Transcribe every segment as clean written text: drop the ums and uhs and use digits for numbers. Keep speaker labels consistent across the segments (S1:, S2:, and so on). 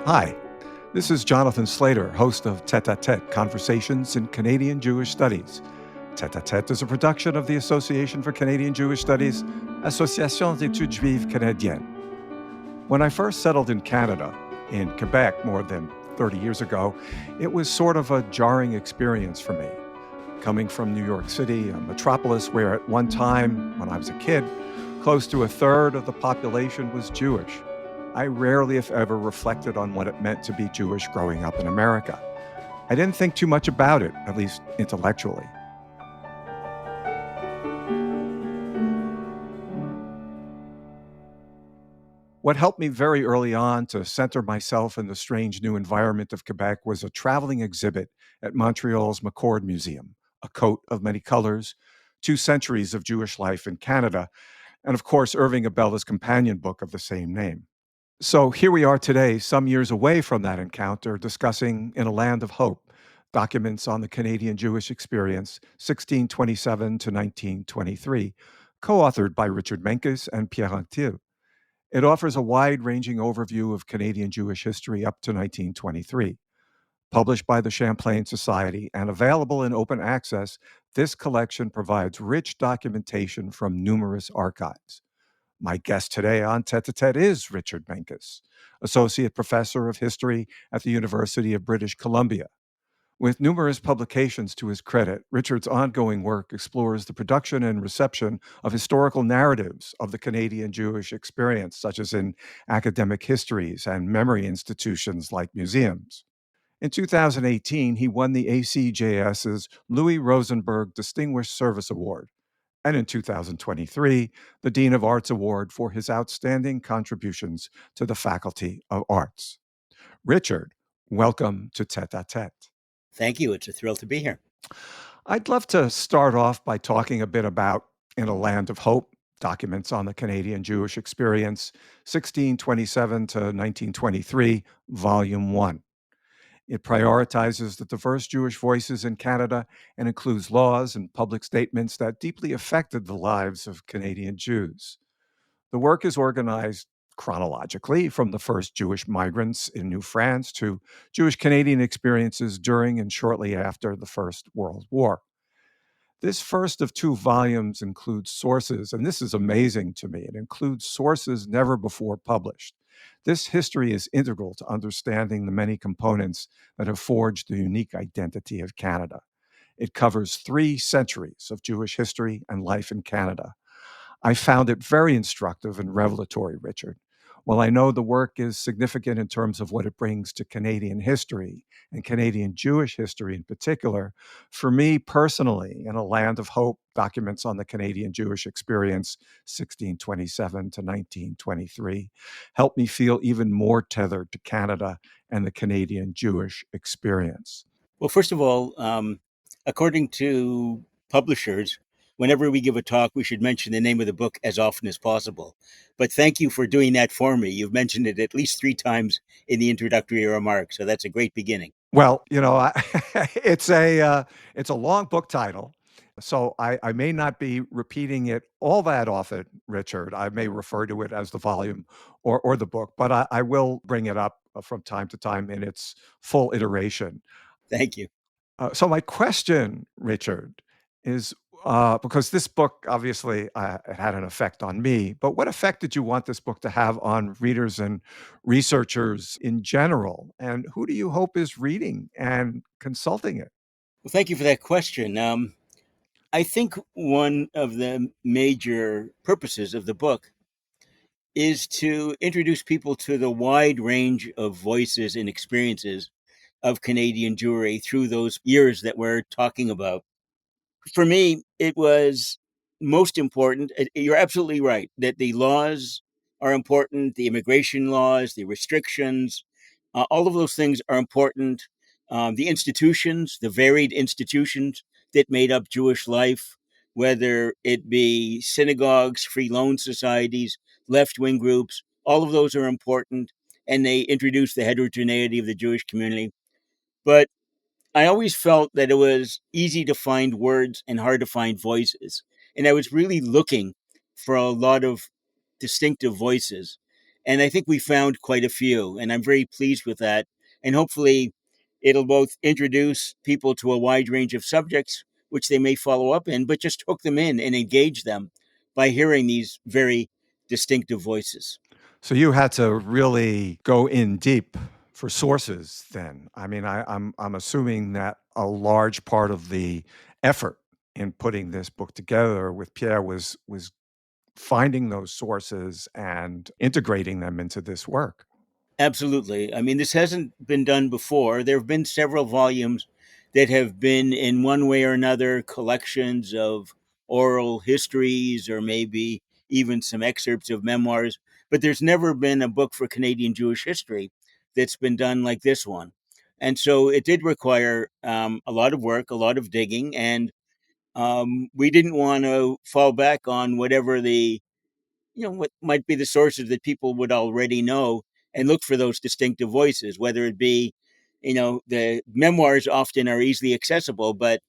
S1: Hi, this is Jonathan Slater, host of Tête-à-Tête Conversations in Canadian Jewish Studies. Tête-à-Tête is a production of the Association for Canadian Jewish Studies, Association d'études juives canadiennes. When I first settled in Canada, in Quebec more than 30 years ago, it was sort of a jarring experience for me. Coming from New York City, a metropolis where at one time, when I was a kid, close to a third of the population was Jewish, I rarely, if ever, reflected on what it meant to be Jewish growing up in America. I didn't think too much about it, at least intellectually. What helped me very early on to center myself in the strange new environment of Quebec was a traveling exhibit at Montreal's McCord Museum, A Coat of Many Colors, 2 centuries of Jewish life in Canada, and of course, Irving Abella's companion book of the same name. So here we are today, some years away from that encounter, discussing In a Land of Hope, documents on the Canadian Jewish experience, 1627 to 1923, co-authored by Richard Menkis and Pierre Anctil. It offers a wide-ranging overview of Canadian Jewish history up to 1923. Published by the Champlain Society and available in open access, this collection provides rich documentation from numerous archives. My guest today on Tête-à-Tête is Richard Menkis, Associate Professor of History at the University of British Columbia. With numerous publications to his credit, Richard's ongoing work explores the production and reception of historical narratives of the Canadian Jewish experience, such as in academic histories and memory institutions like museums. In 2018, he won the ACJS's Louis Rosenberg Distinguished Service Award, and in 2023, the Dean of Arts Award for his outstanding contributions to the Faculty of Arts. Richard, welcome to Tête-à-Tête.
S2: Thank you. It's a thrill to be here.
S1: I'd love to start off by talking a bit about In a Land of Hope, documents on the Canadian Jewish experience, 1627 to 1923, Volume 1. It prioritizes the diverse Jewish voices in Canada and includes laws and public statements that deeply affected the lives of Canadian Jews. The work is organized chronologically from the first Jewish migrants in New France to Jewish Canadian experiences during and shortly after the First World War. This first of 2 volumes includes sources, and this is amazing to me. It includes sources never before published. This history is integral to understanding the many components that have forged the unique identity of Canada. It covers 3 centuries of Jewish history and life in Canada. I found it very instructive and revelatory, Richard. While I know the work is significant in terms of what it brings to Canadian history and Canadian Jewish history in particular, for me personally, In a Land of Hope, documents on the Canadian Jewish experience, 1627 to 1923, helped me feel even more tethered to Canada and the Canadian Jewish experience.
S2: Well, first of all, according to publishers, whenever we give a talk, we should mention the name of the book as often as possible. But thank you for doing that for me. You've mentioned it at least 3 times in the introductory remarks, so that's a great beginning.
S1: Well, it's a long book title, so I may not be repeating it all that often, Richard. I may refer to it as the volume or the book, but I will bring it up from time to time in its full iteration.
S2: Thank you.
S1: So my question, Richard, is because this book obviously it had an effect on me, but what effect did you want this book to have on readers and researchers in general? And who do you hope is reading and consulting it?
S2: Well, thank you for that question. I think one of the major purposes of the book is to introduce people to the wide range of voices and experiences of Canadian Jewry through those years that we're talking about. For me, it was most important. You're absolutely right that the laws are important, the immigration laws, the restrictions, all of those things are important. The institutions, the varied institutions that made up Jewish life, whether it be synagogues, free loan societies, left wing groups, all of those are important. And they introduce the heterogeneity of the Jewish community. But I always felt that it was easy to find words and hard to find voices. And I was really looking for a lot of distinctive voices. And I think we found quite a few, and I'm very pleased with that. And hopefully, it'll both introduce people to a wide range of subjects, which they may follow up in, but just hook them in and engage them by hearing these very distinctive voices.
S1: So you had to really go in deep for sources then. I mean, I'm assuming that a large part of the effort in putting this book together with Pierre was finding those sources and integrating them into this work.
S2: Absolutely. I mean, this hasn't been done before. There have been several volumes that have been, in one way or another, collections of oral histories or maybe even some excerpts of memoirs. But there's never been a book for Canadian Jewish history that's been done like this one. And so it did require a lot of work, a lot of digging, and we didn't want to fall back on whatever what might be the sources that people would already know, and look for those distinctive voices, whether it be, the memoirs often are easily accessible, but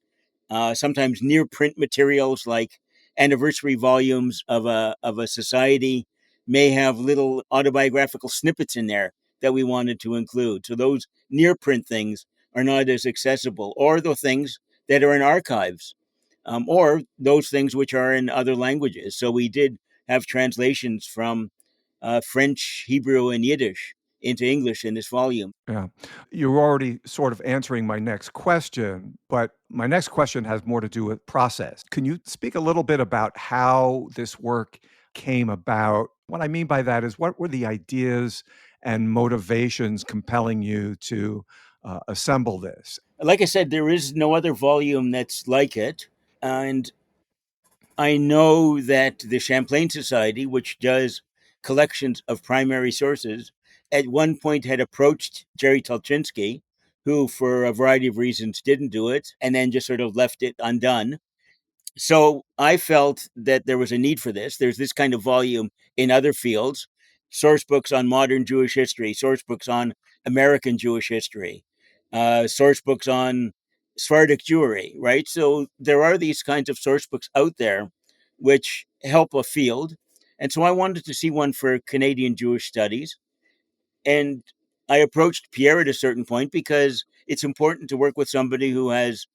S2: sometimes near print materials like anniversary volumes of a society may have little autobiographical snippets in there that we wanted to include. So those near print things are not as accessible, or the things that are in archives, or those things which are in other languages. So we did have translations from French, Hebrew, and Yiddish into English in this volume.
S1: Yeah. You're already sort of answering my next question, but my next question has more to do with process. Can you speak a little bit about how this work came about? What I mean by that is, what were the ideas and motivations compelling you to assemble this?
S2: Like I said, there is no other volume that's like it. And I know that the Champlain Society, which does collections of primary sources, at one point had approached Jerry Tolchinsky, who, for a variety of reasons, didn't do it and then just sort of left it undone. So I felt that there was a need for this. There's this kind of volume in other fields: source books on modern Jewish history, source books on American Jewish history, source books on Sephardic Jewry, right? So there are these kinds of source books out there which help a field. And so I wanted to see one for Canadian Jewish studies. And I approached Pierre at a certain point because it's important to work with somebody who has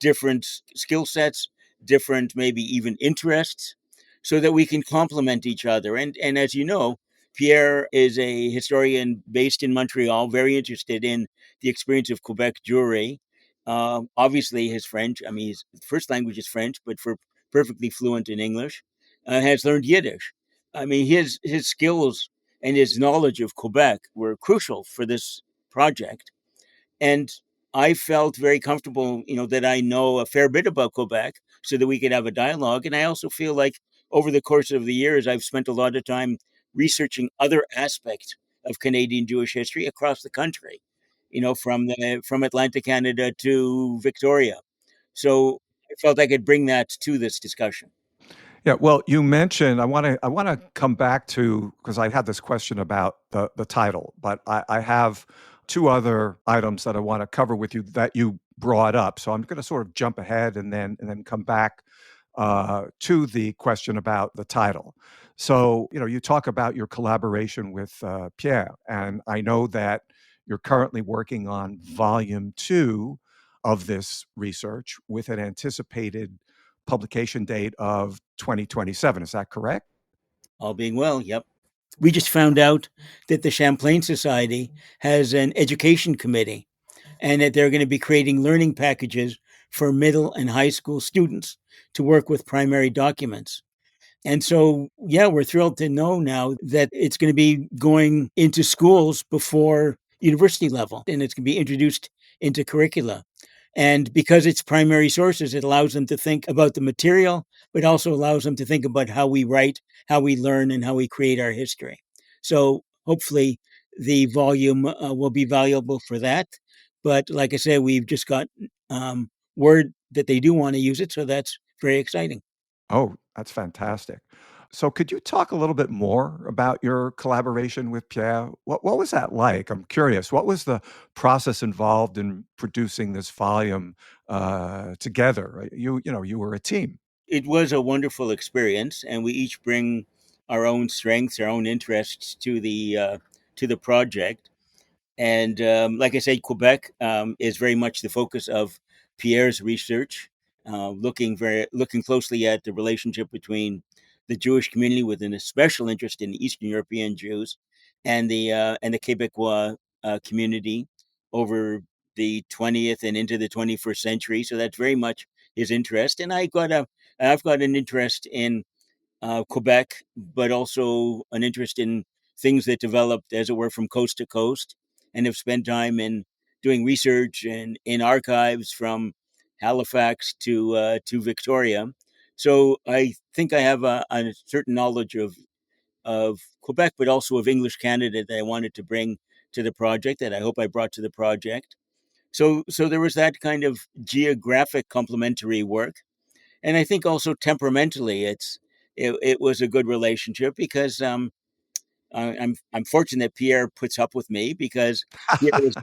S2: different skill sets, different maybe even interests, so that we can complement each other. And as you know, Pierre is a historian based in Montreal, very interested in the experience of Quebec Jewry. Obviously, his French, I mean, his first language is French, but for perfectly fluent in English, has learned Yiddish. I mean, his skills and his knowledge of Quebec were crucial for this project. And I felt very comfortable, that I know a fair bit about Quebec so that we could have a dialogue. And I also feel like over the course of the years, I've spent a lot of time researching other aspects of Canadian Jewish history across the country, from Atlantic Canada to Victoria. So I felt I could bring that to this discussion.
S1: Yeah, well, you mentioned, I wanna come back to, because I had this question about the title, but I have two other items that I want to cover with you that you brought up. So I'm going to sort of jump ahead and then come back to the question about the title. So, you talk about your collaboration with Pierre, and I know that you're currently working on volume two of this research with an anticipated publication date of 2027. Is that correct?
S2: All being well, yep. We just found out that the Champlain Society has an education committee, and that they're going to be creating learning packages for middle and high school students to work with primary documents. And so, yeah, we're thrilled to know now that it's going to be going into schools before university level, and it's going to be introduced into curricula. And because it's primary sources, it allows them to think about the material, but also allows them to think about how we write, how we learn, and how we create our history. So hopefully the volume will be valuable for that. But like I said, we've just got word that they do want to use it. So that's very exciting.
S1: Oh, that's fantastic. So could you talk a little bit more about your collaboration with Pierre? What was that like? I'm curious. What was the process involved in producing this volume together? You were a team.
S2: It was a wonderful experience, and we each bring our own strengths, our own interests to the project. And like I said, Quebec is very much the focus of Pierre's research, looking closely at the relationship between the Jewish community, with an especial interest in Eastern European Jews, and the Quebecois community over the 20th and into the 21st century. So that's very much his interest, and I've got an interest in Quebec, but also an interest in things that developed, as it were, from coast to coast, and have spent time in doing research and in archives from Halifax to Victoria. So I think I have a certain knowledge of Quebec, but also of English Canada that I wanted to bring to the project, that I hope I brought to the project. So there was that kind of geographic complementary work, and I think also temperamentally, it was a good relationship, because I'm fortunate Pierre puts up with me, because Pierre is,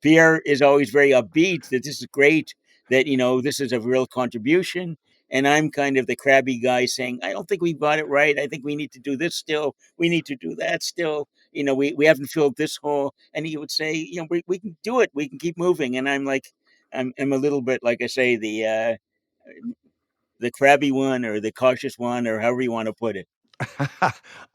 S2: Pierre is always very upbeat that this is great, that this is a real contribution, and I'm kind of the crabby guy saying, I don't think we've got it right. I think we need to do this still. We need to do that still. We haven't filled this hole. And he would say, we can do it. We can keep moving. And I'm like, I'm a little bit, like I say, the crabby one, or the cautious one, or however you want to put it.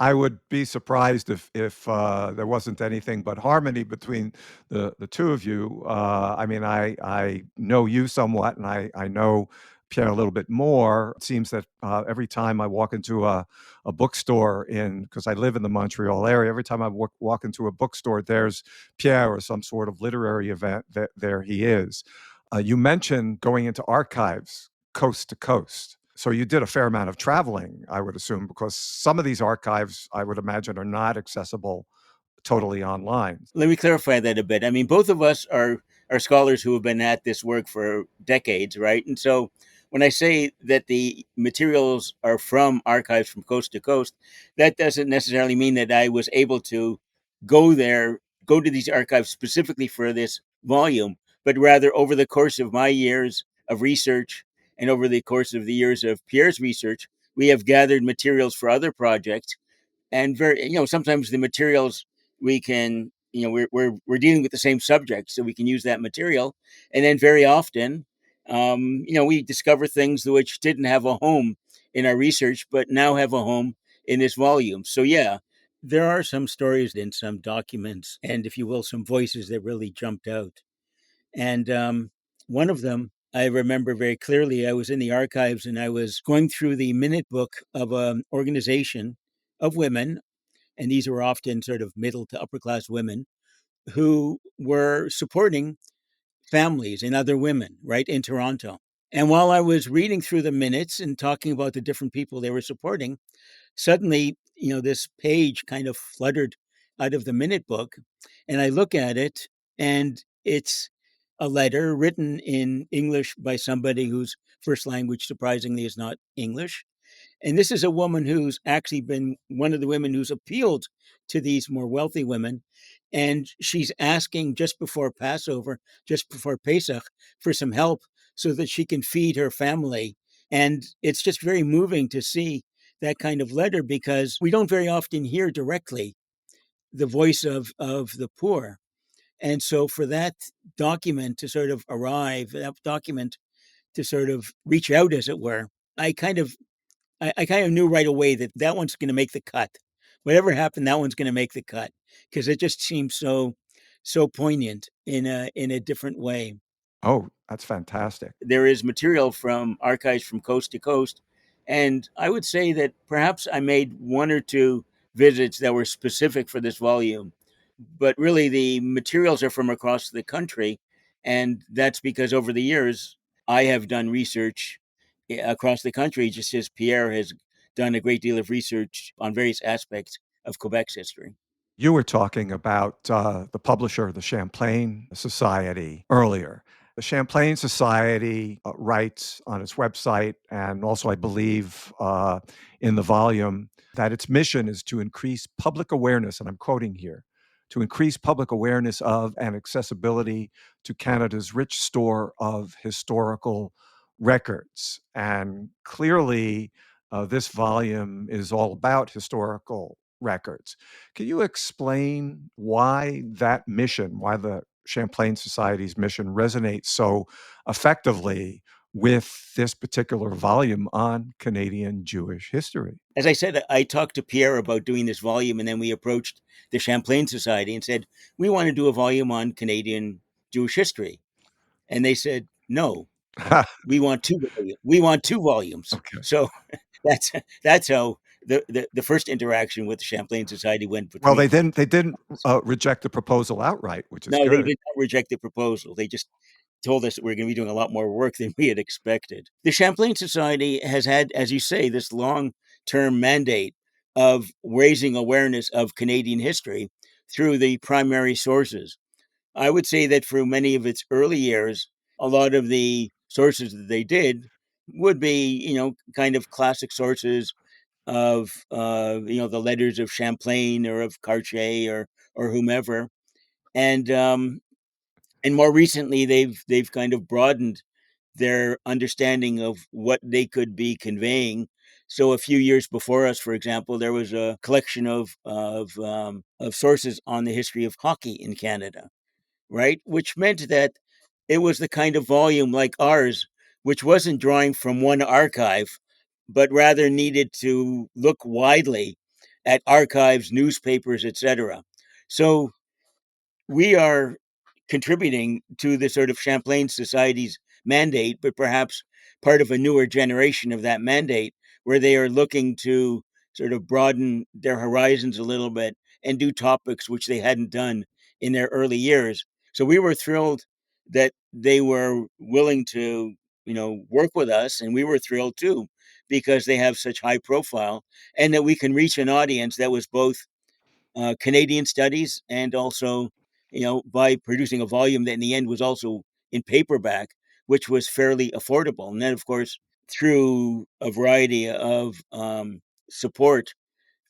S1: I would be surprised if there wasn't anything but harmony between the two of you. I mean, I know you somewhat, and I know Pierre a little bit more. It seems that every time I walk into a bookstore because I live in the Montreal area, every time I walk into a bookstore, there's Pierre or some sort of literary event. There he is. You mentioned going into archives coast to coast. So you did a fair amount of traveling, I would assume, because some of these archives, I would imagine, are not accessible totally online.
S2: Let me clarify that a bit. I mean, both of us are scholars who have been at this work for decades, right? And so when I say that the materials are from archives from coast to coast, that doesn't necessarily mean that I was able to go there, go to these archives specifically for this volume, but rather over the course of my years of research, and over the course of the years of Pierre's research, we have gathered materials for other projects. And very, sometimes the materials, we can, we're dealing with the same subject, so we can use that material. And then very often, we discover things which didn't have a home in our research, but now have a home in this volume. So yeah, there are some stories in some documents, and, if you will, some voices that really jumped out. And one of them I remember very clearly. I was in the archives, and I was going through the minute book of an organization of women, and these were often sort of middle to upper class women who were supporting families and other women, right, in Toronto. And while I was reading through the minutes and talking about the different people they were supporting, suddenly, this page kind of fluttered out of the minute book, and I look at it, and it's a letter written in English by somebody whose first language, surprisingly, is not English. And this is a woman who's actually been one of the women who's appealed to these more wealthy women. And she's asking, just before Passover, just before Pesach, for some help so that she can feed her family. And it's just very moving to see that kind of letter, because we don't very often hear directly the voice of the poor. And so for that document to sort of arrive, that document to sort of reach out, as it were, I kind of I kind of knew right away that that one's going to make the cut. Whatever happened, that one's going to make the cut, because it just seems so poignant in a different way.
S1: Oh, that's fantastic.
S2: There is material from archives from coast to coast, and I would say that perhaps I made one or two visits that were specific for this volume, but really the materials are from across the country, and that's because over the years I have done research across the country, just as Pierre has done a great deal of research on various aspects of Quebec's history.
S1: You were talking about the publisher of the Champlain Society earlier. The Champlain Society writes on its website, and also, I believe, in the volume, that its mission is to increase public awareness, and I'm quoting here, to increase public awareness of and accessibility to Canada's rich store of historical records. And clearly, This volume is all about historical records. Can you explain why that mission, why the Champlain Society's mission resonates so effectively with this particular volume on Canadian Jewish history?
S2: As I said, I talked to Pierre about doing this volume, and then we approached the Champlain Society and said, we want to do a volume on Canadian Jewish history. And they said, no, we want two. We want two volumes.
S1: Okay.
S2: So that's how the first interaction with the Champlain Society went
S1: Well,
S2: between.
S1: they didn't reject the proposal outright, which is
S2: No, they
S1: good.
S2: did not reject the proposal. They just told us that we're going to be doing a lot more work than we had expected. The Champlain Society has had, as you say, this long-term mandate of raising awareness of Canadian history through the primary sources. I would say that for many of its early years, a lot of the sources that they did would be, kind of classic sources of, the letters of Champlain or of Cartier or whomever. And and more recently, they've kind of broadened their understanding of what they could be conveying. So a few years before us, for example, there was a collection of sources on the history of hockey in Canada, right? Which meant that it was the kind of volume like ours, which wasn't drawing from one archive, but rather needed to look widely at archives, newspapers, etc. So we are contributing to the sort of Champlain Society's mandate, but perhaps part of a newer generation of that mandate, where they are looking to sort of broaden their horizons a little bit and do topics which they hadn't done in their early years. So we were thrilled that they were willing to, work with us, and we were thrilled too, because they have such high profile and that we can reach an audience that was both Canadian studies, and also, by producing a volume that in the end was also in paperback, which was fairly affordable. And then, of course, through a variety of support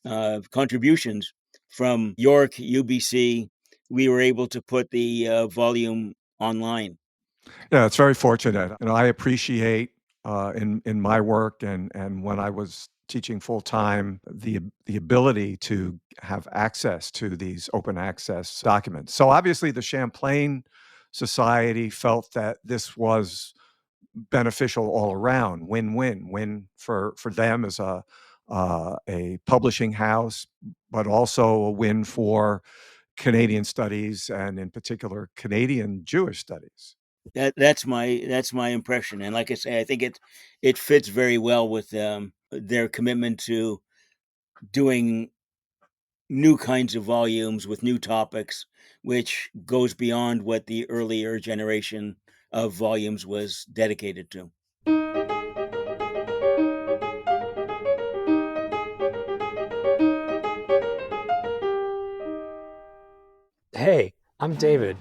S2: contributions from York, UBC, we were able to put the volume online.
S1: Yeah, it's very fortunate. I appreciate in my work and when I was teaching full time the ability to have access to these open access documents. So obviously, the Champlain Society felt that this was beneficial all around, win-win, win for them as a publishing house, but also a win for Canadian studies and in particular Canadian Jewish studies.
S2: That's my impression, and like I say, I think it fits very well with their commitment to doing new kinds of volumes with new topics, which goes beyond what the earlier generation of volumes was dedicated to.
S3: Hey, I'm David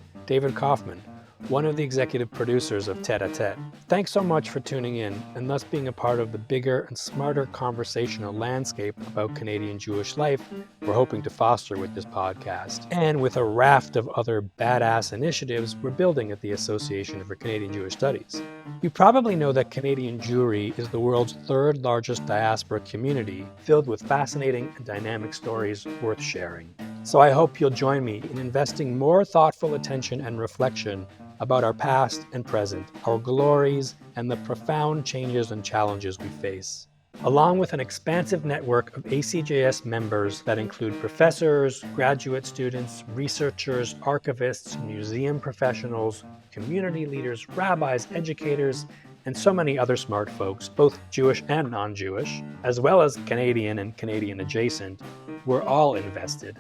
S3: Kaufman, one of the executive producers of Tete a Tete. Thanks so much for tuning in and thus being a part of the bigger and smarter conversational landscape about Canadian Jewish life we're hoping to foster with this podcast, and with a raft of other badass initiatives we're building at the Association for Canadian Jewish Studies. You probably know that Canadian Jewry is the world's third largest diaspora community, filled with fascinating and dynamic stories worth sharing. So I hope you'll join me in investing more thoughtful attention and reflection about our past and present, our glories, and the profound changes and challenges we face. Along with an expansive network of ACJS members that include professors, graduate students, researchers, archivists, museum professionals, community leaders, rabbis, educators, and so many other smart folks, both Jewish and non-Jewish, as well as Canadian and Canadian adjacent, we're all invested.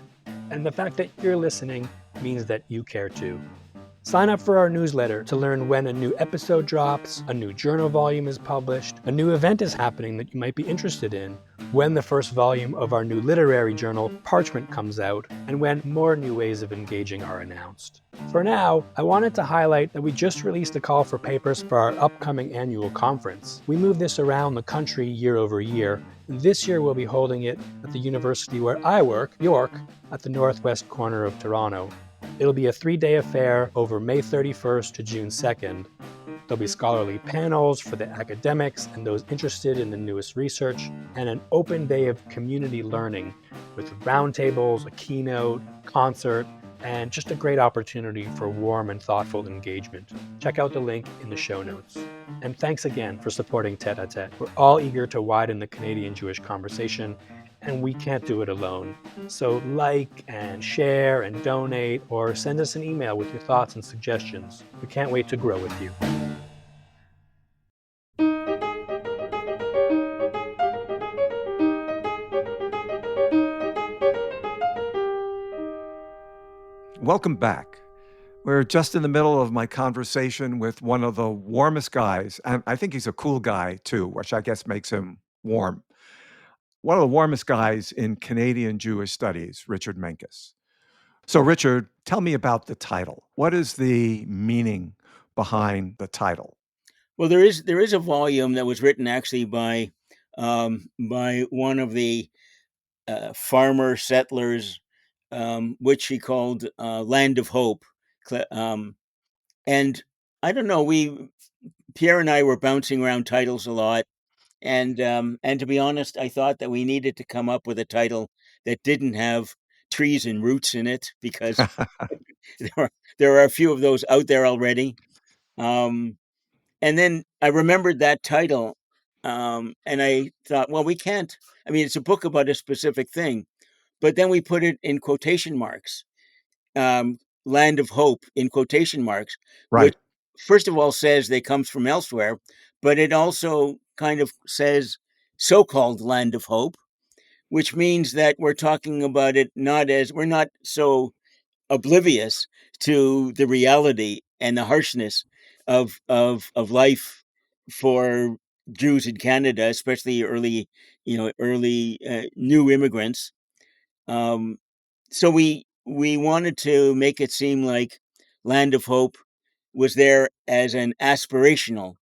S3: And the fact that you're listening means that you care too. Sign up for our newsletter to learn when a new episode drops, a new journal volume is published, a new event is happening that you might be interested in, when the first volume of our new literary journal, Parchment, comes out, and when more new ways of engaging are announced. For now, I wanted to highlight that we just released a call for papers for our upcoming annual conference. We move this around the country year over year. This year we'll be holding it at the university where I work, York, at the northwest corner of Toronto. It'll be a 3-day affair over May 31st to June 2nd. There'll be scholarly panels for the academics and those interested in the newest research, and an open day of community learning with roundtables, a keynote, concert, and just a great opportunity for warm and thoughtful engagement. Check out the link in the show notes. And thanks again for supporting Tête-à-Tête. We're all eager to widen the Canadian Jewish conversation, and we can't do it alone. So like and share and donate, or send us an email with your thoughts and suggestions. We can't wait to grow with you.
S1: Welcome back. We're just in the middle of my conversation with one of the warmest guys, and I think he's a cool guy too, which I guess makes him warm. One of the warmest guys in Canadian Jewish studies, Richard Menkis. So, Richard, tell me about the title. What is the meaning behind the title?
S2: Well, there is a volume that was written actually by one of the farmer settlers, which he called Land of Hope. And I don't know, Pierre and I were bouncing around titles a lot. And to be honest, I thought that we needed to come up with a title that didn't have trees and roots in it, because there are a few of those out there already. And then I remembered that title, and I thought, well, we can't. I mean, it's a book about a specific thing, but then we put it in quotation marks, Land of Hope in quotation marks, which
S1: Right.
S2: first of all says they comes from elsewhere, but it also kind of says so-called Land of Hope, which means that we're talking about it we're not so oblivious to the reality and the harshness of life for Jews in Canada, especially early new immigrants. So we wanted to make it seem like Land of Hope was there as an aspirational.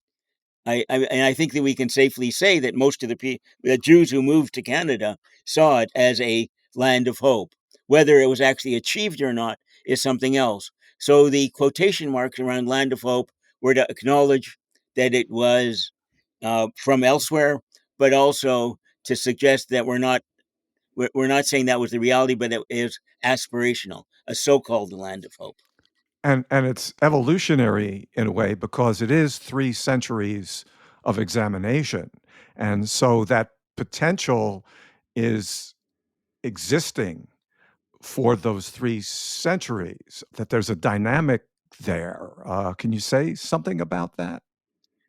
S2: And I think that we can safely say that most of the Jews who moved to Canada saw it as a land of hope. Whether it was actually achieved or not is something else. So the quotation marks around Land of Hope were to acknowledge that it was from elsewhere, but also to suggest that we're not saying that was the reality, but it is aspirational, a so-called land of hope.
S1: And it's evolutionary in a way because it is 3 centuries of examination. And so that potential is existing for those 3 centuries, that there's a dynamic there. Can you say something about that?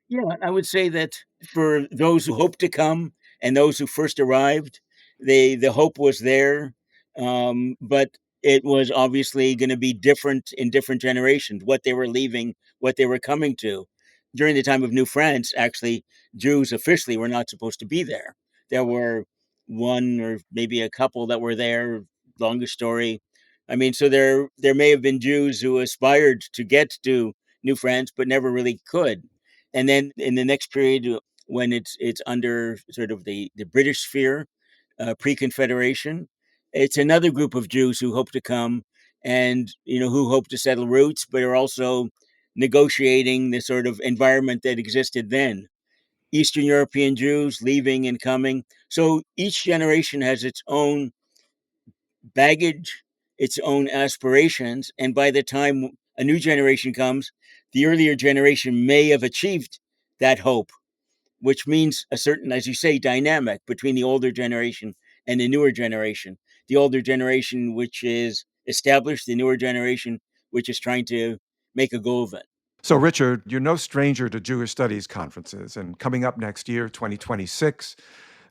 S2: Yeah, I would say that for those who hope to come and those who first arrived, the hope was there, but it was obviously going to be different in different generations. What they were leaving, what they were coming to. During the time of New France, actually, Jews officially were not supposed to be there. There were one or maybe a couple that were there. Longest story. I mean, so there may have been Jews who aspired to get to New France, but never really could. And then in the next period, when it's under sort of the British sphere, pre-Confederation, it's another group of Jews who hope to come and who hope to settle roots, but are also negotiating the sort of environment that existed then. Eastern European Jews leaving and coming. So each generation has its own baggage, its own aspirations, and by the time a new generation comes, the earlier generation may have achieved that hope, which means a certain, as you say, dynamic between the older generation and the newer generation. The older generation, which is established, the newer generation, which is trying to make a go of it.
S1: So, Richard, you're no stranger to Jewish studies conferences. And coming up next year, 2026,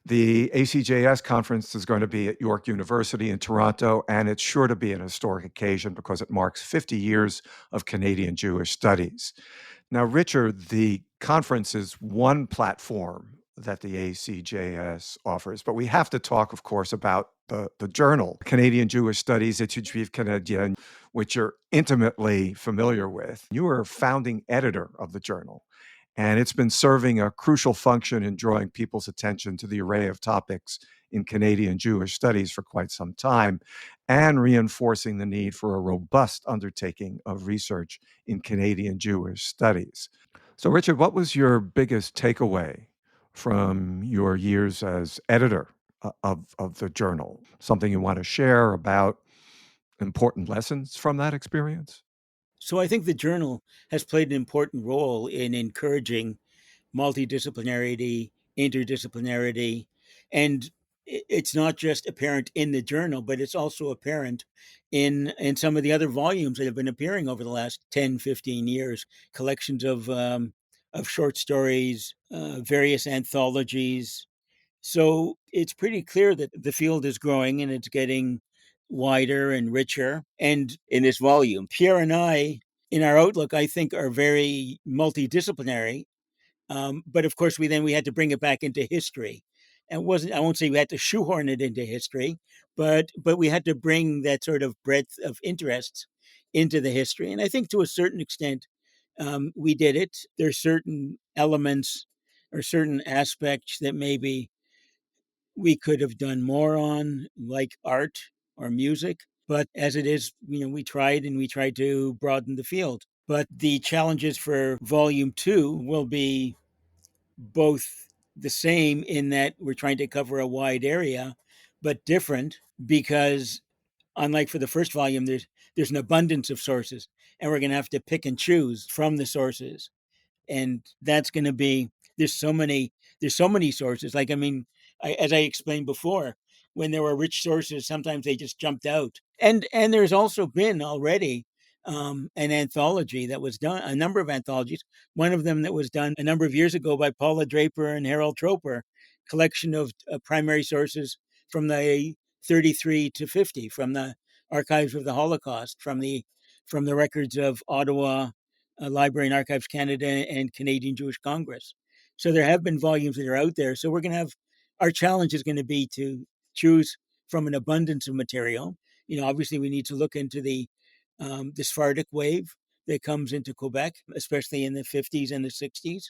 S1: the ACJS conference is going to be at York University in Toronto, and it's sure to be an historic occasion because it marks 50 years of Canadian Jewish studies. Now, Richard, the conference is one platform that the ACJS offers, but we have to talk, of course, about the journal, Canadian Jewish Studies, Études Canadiennes, which you're intimately familiar with. You were founding editor of the journal, and it's been serving a crucial function in drawing people's attention to the array of topics in Canadian Jewish studies for quite some time, and reinforcing the need for a robust undertaking of research in Canadian Jewish studies. So, Richard, what was your biggest takeaway from your years as editor of the journal? Something you want to share about important lessons from that experience?
S2: So I think the journal has played an important role in encouraging multidisciplinarity, interdisciplinarity, and it's not just apparent in the journal, but it's also apparent in some of the other volumes that have been appearing over the last 10, 15 years, collections of short stories, various anthologies. So it's pretty clear that the field is growing and it's getting wider and richer. And in this volume, Pierre and I, in our outlook, I think are very multidisciplinary. But of course, we had to bring it back into history. And it wasn't I won't say we had to shoehorn it into history, but we had to bring that sort of breadth of interests into the history. And I think to a certain extent, we did it. There's certain elements or certain aspects that maybe we could have done more on, like art or music. But as it is, we tried and we tried to broaden the field. But the challenges for volume two will be both the same in that we're trying to cover a wide area, but different because unlike for the first volume, there's an abundance of sources, and we're going to have to pick and choose from the sources, and that's going to be there's so many sources. Like as I explained before, when there were rich sources, sometimes they just jumped out, and there's also been already an anthology that was done, a number of anthologies. One of them that was done a number of years ago by Paula Draper and Harold Troper, collection of primary sources from the 33 to 50, from the archives of the Holocaust, from the records of Ottawa Library and Archives Canada and Canadian Jewish Congress. So there have been volumes that are out there. So we're going to have our challenge is going to be to choose from an abundance of material. Obviously we need to look into the Sephardic wave that comes into Quebec, especially in the 50s and the 60s.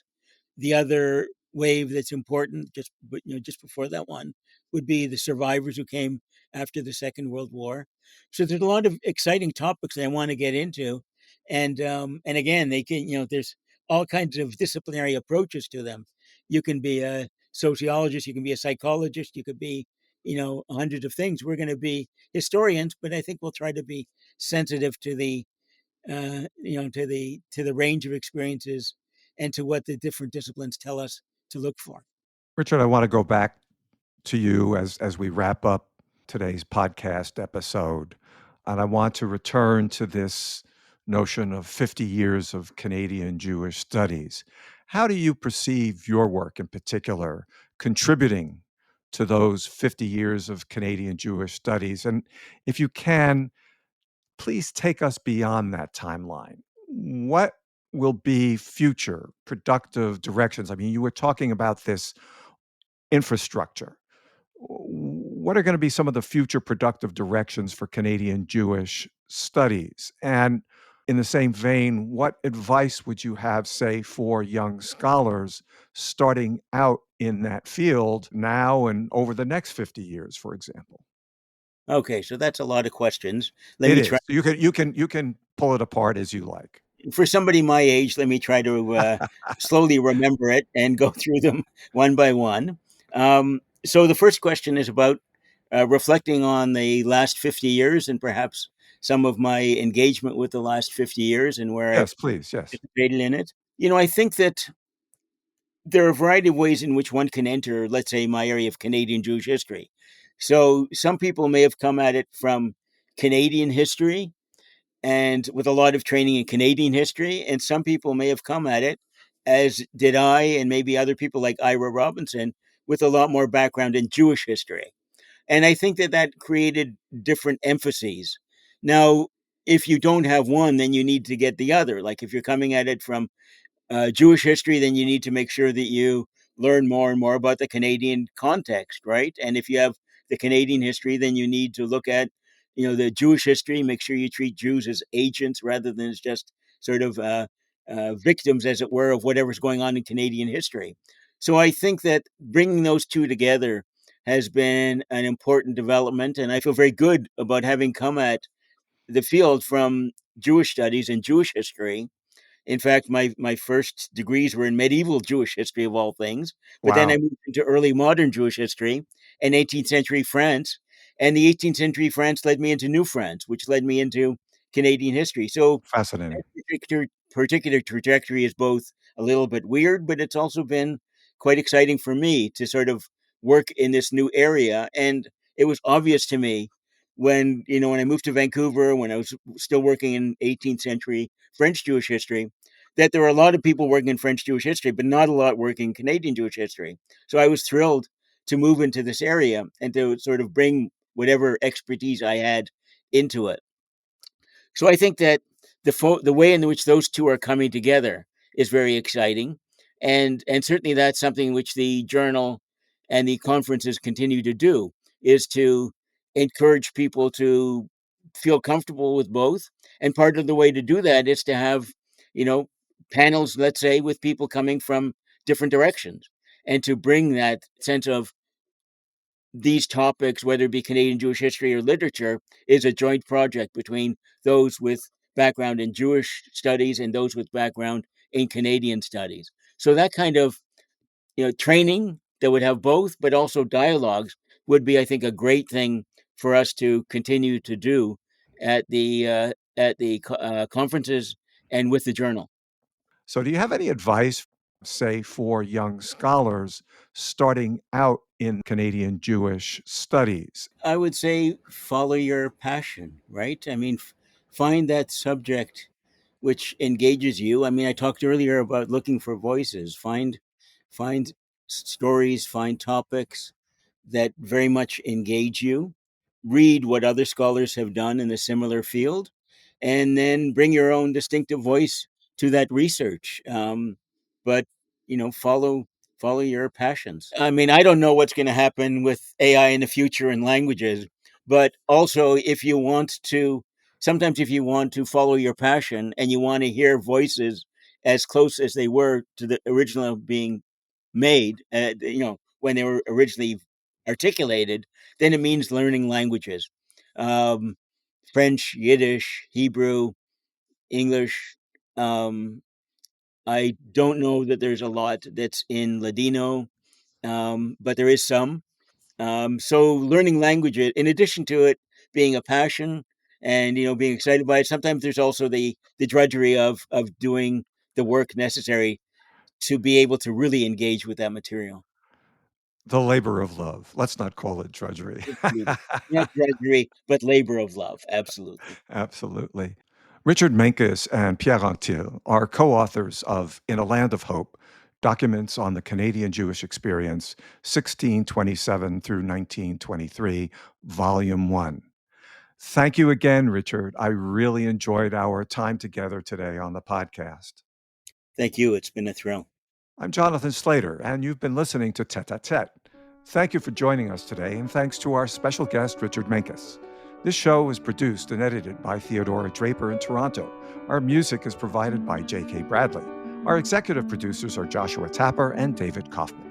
S2: The other wave that's important, just before that one, would be the survivors who came after the Second World War. So there's a lot of exciting topics that I want to get into, and again, they can there's all kinds of disciplinary approaches to them. You can be a sociologist, you can be a psychologist, you could be hundreds of things. We're going to be historians, but I think we'll try to be sensitive to the to the range of experiences and to what the different disciplines tell us to look for.
S1: Richard, I want to go back to you as we wrap up today's podcast episode. And I want to return to this notion of 50 years of Canadian Jewish studies. How do you perceive your work in particular contributing to those 50 years of Canadian Jewish studies? And if you can, please take us beyond that timeline. What will be future productive directions? I mean, you were talking about this infrastructure. What are going to be some of the future productive directions for Canadian Jewish studies? And in the same vein, what advice would you have, say, for young scholars starting out in that field now and over the next 50 years, for example?
S2: Okay, so that's a lot of questions. Let
S1: It
S2: me try.
S1: is. You can pull it apart as you like.
S2: For somebody my age, let me try to slowly remember it and go through them one by one. So the first question is about reflecting on the last 50 years and perhaps some of my engagement with the last 50 years and where I've
S1: Yes, please. Yes.
S2: participated in it. I think that there are a variety of ways in which one can enter, let's say, my area of Canadian Jewish history. So some people may have come at it from Canadian history and with a lot of training in Canadian history, and some people may have come at it, as did I, and maybe other people like Ira Robinson, with a lot more background in Jewish history. And I think that created different emphases. Now, if you don't have one, then you need to get the other. Like if you're coming at it from Jewish history, then you need to make sure that you learn more and more about the Canadian context, right? And if you have the Canadian history, then you need to look at, the Jewish history. Make sure you treat Jews as agents rather than as just sort of victims, as it were, of whatever's going on in Canadian history. So I think that bringing those two together has been an important development, and I feel very good about having come at the field from Jewish studies and Jewish history In fact, my first degrees were in medieval Jewish history, of all things. But then I
S1: Wow.
S2: moved into early modern Jewish history and 18th century France. And the 18th century France led me into New France, which led me into Canadian history. So
S1: Fascinating.
S2: that particular trajectory is both a little bit weird, but it's also been quite exciting for me to sort of work in this new area. And it was obvious to me when I moved to Vancouver, when I was still working in 18th century French Jewish history, that there were a lot of people working in French Jewish history, but not a lot working in Canadian Jewish history. So I was thrilled to move into this area and to sort of bring whatever expertise I had into it. So I think that the way in which those two are coming together is very exciting, and certainly that's something which the journal and the conferences continue to do, is to encourage people to feel comfortable with both. And part of the way to do that is to have, you know, panels, let's say, with people coming from different directions, and to bring that sense of these topics, whether it be Canadian Jewish history or literature, is a joint project between those with background in Jewish studies and those with background in Canadian studies. So that kind of training that would have both, but also dialogues, would be, I think, a great thing for us to continue to do at the conferences and with the journal.
S1: So, do you have any advice, say, for young scholars starting out in Canadian Jewish studies?
S2: I would say follow your passion, right? I mean, find that subject which engages you. I mean, I talked earlier about looking for voices. Find stories, find topics that very much engage you. Read what other scholars have done in a similar field, and then bring your own distinctive voice to that research. But follow your passions. I mean, I don't know what's going to happen with AI in the future in languages, but also sometimes if you want to follow your passion and you want to hear voices as close as they were to the original being made, when they were originally articulated, then it means learning languages. Um, French, Yiddish, Hebrew, English. Um, I don't know that there's a lot that's in Ladino, but there is some. So learning languages, in addition to it being a passion and being excited by it, sometimes there's also the drudgery of doing the work necessary to be able to really engage with that material.
S1: The labor of love. Let's not call it drudgery.
S2: Absolutely. Not drudgery, but labor of love. Absolutely.
S1: Absolutely. Richard Menkis and Pierre Anctil are co authors of In a Land of Hope, Documents on the Canadian Jewish Experience, 1627 through 1923, Volume 1. Thank you again, Richard. I really enjoyed our time together today on the podcast.
S2: Thank you. It's been a thrill.
S1: I'm Jonathan Slater, and you've been listening to Tete a Tete. Thank you for joining us today, and thanks to our special guest, Richard Menkis. This show is produced and edited by Theodora Draper in Toronto. Our music is provided by J.K. Bradley. Our executive producers are Joshua Tapper and David Kaufman.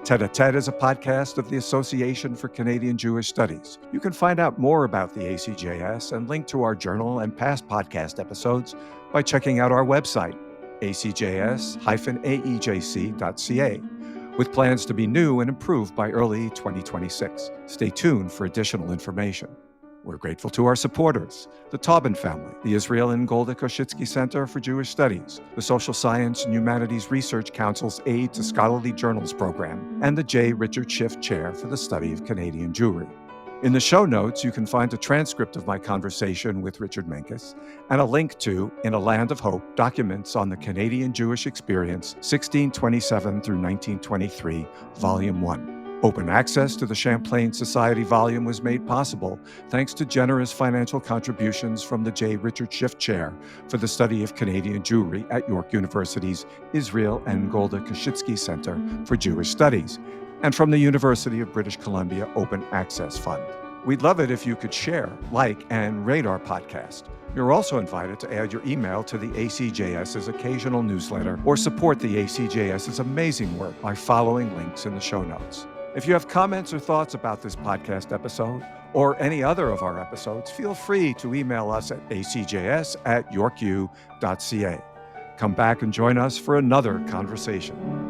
S1: Tete a Tete is a podcast of the Association for Canadian Jewish Studies. You can find out more about the ACJS and link to our journal and past podcast episodes by checking out our website, acjs-aejc.ca, with plans to be new and improved by early 2026. Stay tuned for additional information. We're grateful to our supporters, the Taubin family, the Israel and Golda Koshitsky Center for Jewish Studies, the Social Science and Humanities Research Council's Aid to Scholarly Journals program, and the J. Richard Shiff Chair for the Study of Canadian Jewry. In the show notes, you can find a transcript of my conversation with Richard Menkis and a link to In a Land of Hope, Documents on the Canadian Jewish Experience, 1627 through 1923, Volume 1. Open access to the Champlain Society volume was made possible thanks to generous financial contributions from the J. Richard Shiff Chair for the Study of Canadian Jewry at York University's Israel and Golda Koshitsky Center for Jewish Studies, and from the University of British Columbia Open Access Fund. We'd love it if you could share, like, and rate our podcast. You're also invited to add your email to the ACJS's occasional newsletter or support the ACJS's amazing work by following links in the show notes. If you have comments or thoughts about this podcast episode or any other of our episodes, feel free to email us at acjs@yorku.ca. Come back and join us for another conversation.